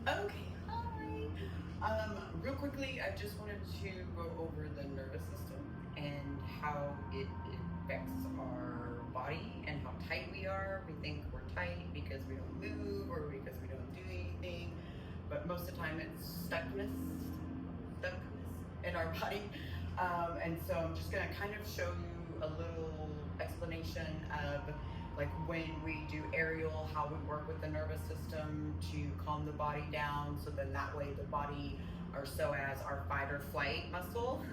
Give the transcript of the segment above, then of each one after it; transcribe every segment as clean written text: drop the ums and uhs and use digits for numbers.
Okay, hi. Real quickly, I just wanted to go over the nervous system and how it affects our body and how tight we are. We think we're tight because we don't move or because we don't do anything, but most of the time it's stuckness in our body. And so I'm just gonna kind of show you a little explanation of like when we do aerial, how we work with the nervous system to calm the body down, so then that way the body, or so as our fight or flight muscle,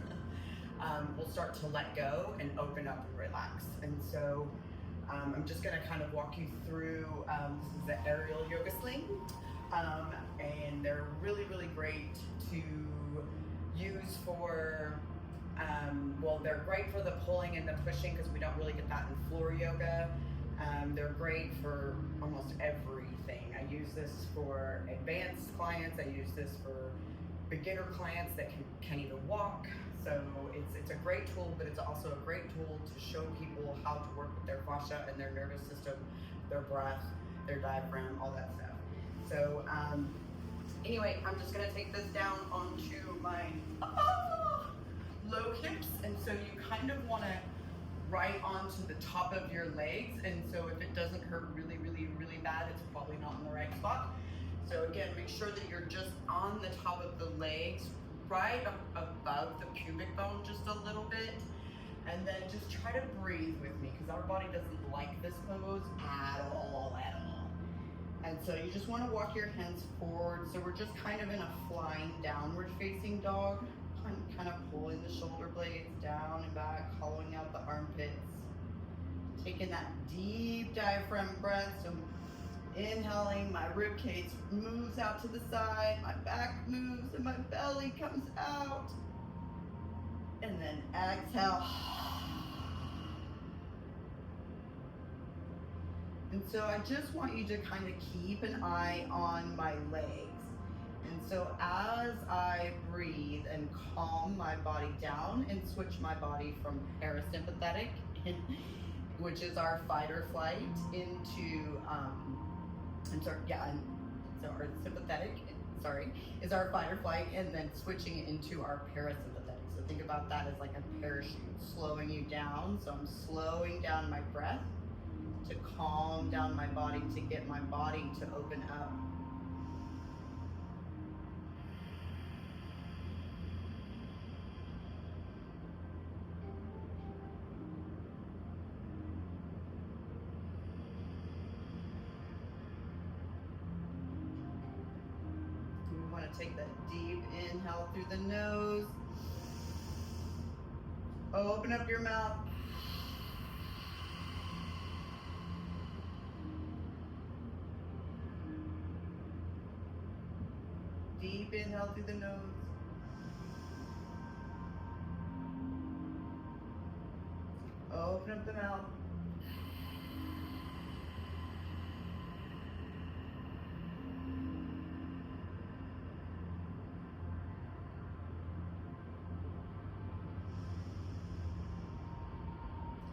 will start to let go and open up and relax. And so I'm just gonna kind of walk you through, this is the aerial yoga sling, and they're really, really great to use for, well, they're great for the pulling and the pushing because we don't really get that in floor yoga. They're great for almost everything. I use this for advanced clients. I use this for beginner clients that can't even walk. So it's a great tool, but it's also a great tool to show people how to work with their fascia and their nervous system, their breath, their diaphragm, all that stuff. So anyway, I'm just gonna take this down onto my low hips, and so you kind of wanna right onto the top of your legs, and so if it doesn't hurt really, really, really bad, it's probably not in the right spot. So again, make sure that you're just on the top of the legs, right above the pubic bone just a little bit, and then just try to breathe with me because our body doesn't like this pose at all. And so you just want to walk your hands forward, so we're just kind of in a flying downward facing dog, kind of pulling the shoulder blades down and back, hollowing out the armpits, taking that deep diaphragm breath. So inhaling, my rib cage moves out to the side, my back moves, and my belly comes out. And then exhale. And so I just want you to kind of keep an eye on my legs. And so as I breathe and calm my body down and switch my body from parasympathetic, which is our fight or flight, into our sympathetic, is our fight or flight, and then switching it into our parasympathetic. So think about that as like a parachute, slowing you down. So I'm slowing down my breath to calm down my body, to get my body to open up. We want to take that deep inhale through the nose. Open up your mouth. Deep inhale through the nose. Open up the mouth.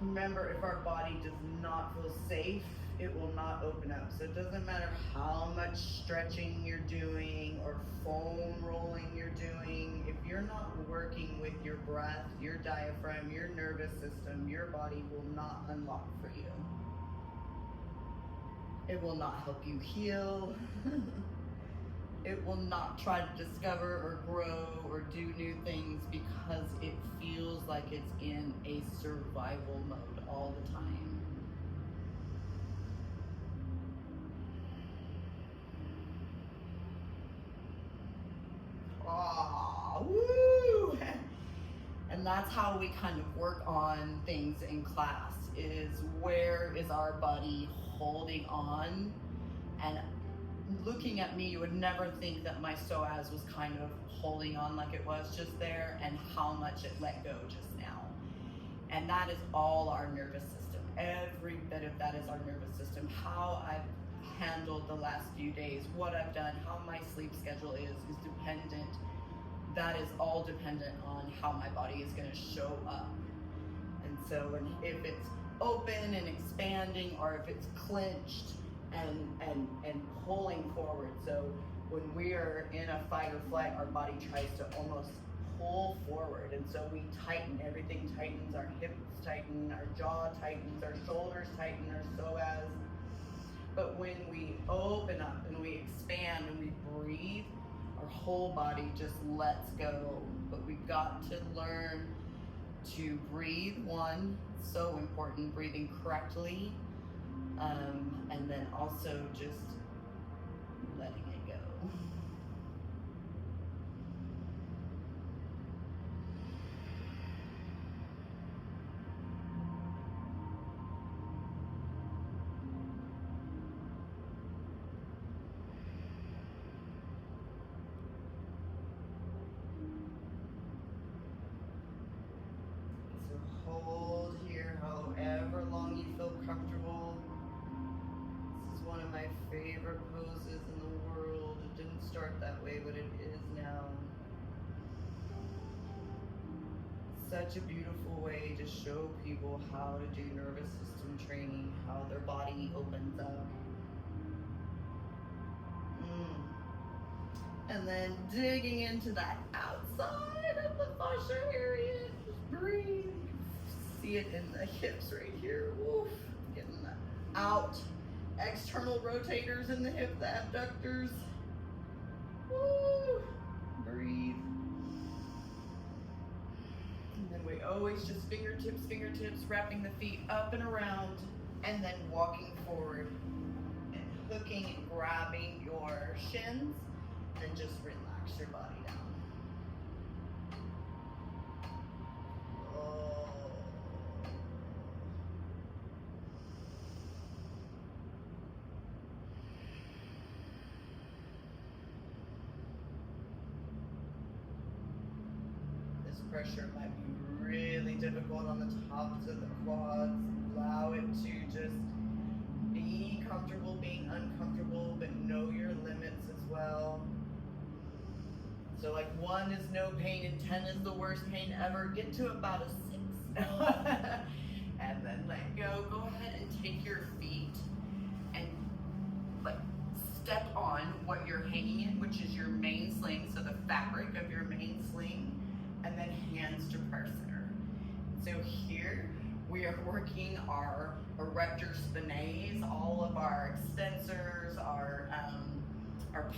Remember, if our body does not feel safe, it will not open up. So it doesn't matter how much stretching you're doing or foam rolling you're doing. If you're not working with your breath, your diaphragm, your nervous system, your body will not unlock for you. It will not help you heal. It will not try to discover or grow or do new things because it feels like it's in a survival mode all the time. Ah, woo! And that's how we kind of work on things in class, is where is our body holding on? And looking at me, you would never think that my psoas was kind of holding on like it was just there, and how much it let go just now. And that is all our nervous system. Every bit of that is our nervous system. How I've handled the last few days, what I've done, how my sleep schedule is dependent. That is all dependent on how my body is going to show up. And so if it's open and expanding, or if it's clenched and pulling forward. So when we are in a fight or flight, our body tries to almost pull forward, and so we tighten. Everything tightens. Our hips tighten, our jaw tightens, our shoulders tighten, our psoas. But when we open up and we expand and we breathe, our whole body just lets go. But we've got to learn to breathe. One, so important, breathing correctly, and then also just letting it go. So hold here however long you feel comfortable. This is one of my favorite poses in the world. It didn't start that way, but it is now. Such a beautiful way to show people how to do nervous system training, how their body opens up. And then digging into that outside of the fascia area. Just breathe. See it in the hips right here. Woof. Getting that out. External rotators in the hip, the abductors. Woo. Breathe. And then we always just fingertips, wrapping the feet up and around, and then walking forward and hooking and grabbing your shins, and just relax your body down. Oh. This pressure might be really difficult on the tops of the quads. Allow it to just be comfortable being uncomfortable, but know your limits as well. So like 1 is no pain and 10 is the worst pain ever. Get to about a 6. And then let go. Go ahead and take your feet and like step on what you're hanging in, which is your main sling, so the fabric of your main sling, and then hands to prayer center. So here we are working our erector spinae, all of our extensors, our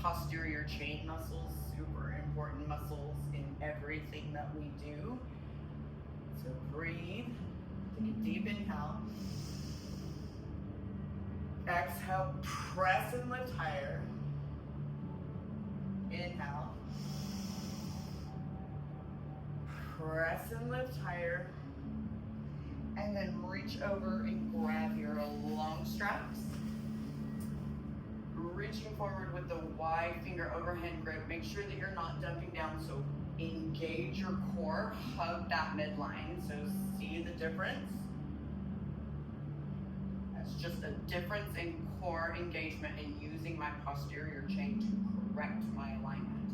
posterior chain muscles, super important muscles in everything that we do. So breathe, take a deep inhale. Exhale, press and lift higher. Inhale. Press and lift higher. And then reach over and grab your long straps. Reaching forward with the wide finger overhand grip. Make sure that you're not dumping down, so engage your core, hug that midline. So see the difference? That's just a difference in core engagement and using my posterior chain to correct my alignment.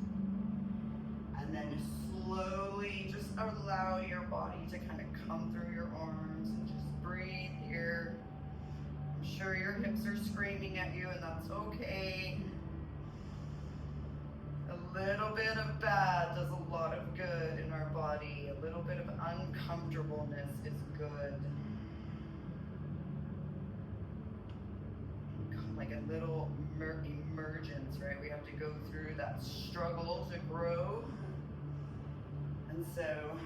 And then slowly just allow your body to kind of come through your arms and just breathe here. I'm sure your hips are screaming at you, and that's okay. A little bit of bad does a lot of good in our body. A little bit of uncomfortableness is good. Like a little emergence, right? We have to go through that struggle to grow. And so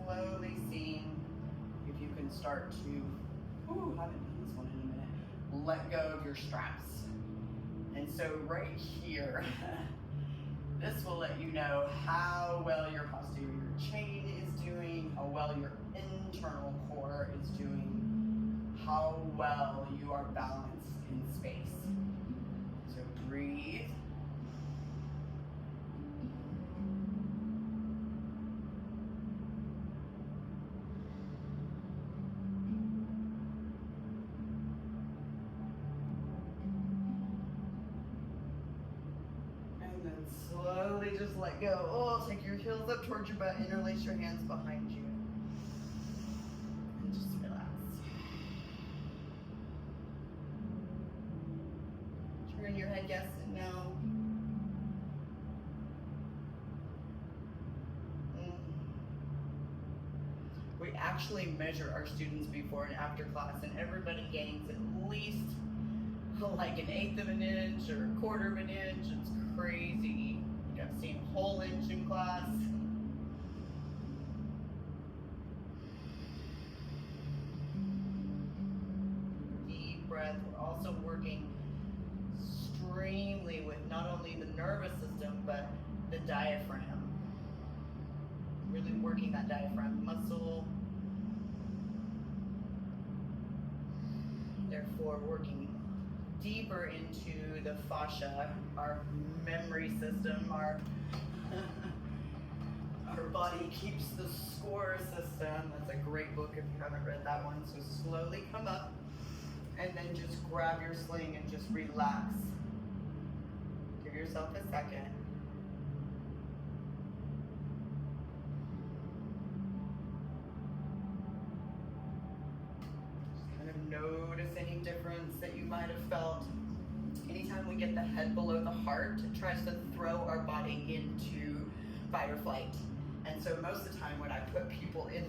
slowly seeing if you can start to, haven't done this one in a minute, let go of your straps. And so right here, this will let you know how well your posterior chain is doing, how well your internal core is doing, how well you are balanced in space. So breathe. Slowly just let go. Oh, take your heels up towards your butt, interlace your hands behind you. And just relax. Turn your head yes and no. actually measure our students before and after class, and everybody gains at least like an eighth of an inch or a quarter of an inch. It's crazy. Like I've seen a whole inch in class. Deep breath. We're also working extremely with not only the nervous system, but the diaphragm. Really working that diaphragm muscle. Therefore, working deeper into the fascia, our memory system, our body keeps the score system. That's a great book if you haven't read that one. So slowly come up and then just grab your sling and just relax. Give yourself a second. Just kind of notice any difference that you might have felt. Anytime we get the head below the heart, it tries to throw our body into fight or flight. And so most of the time when I put people in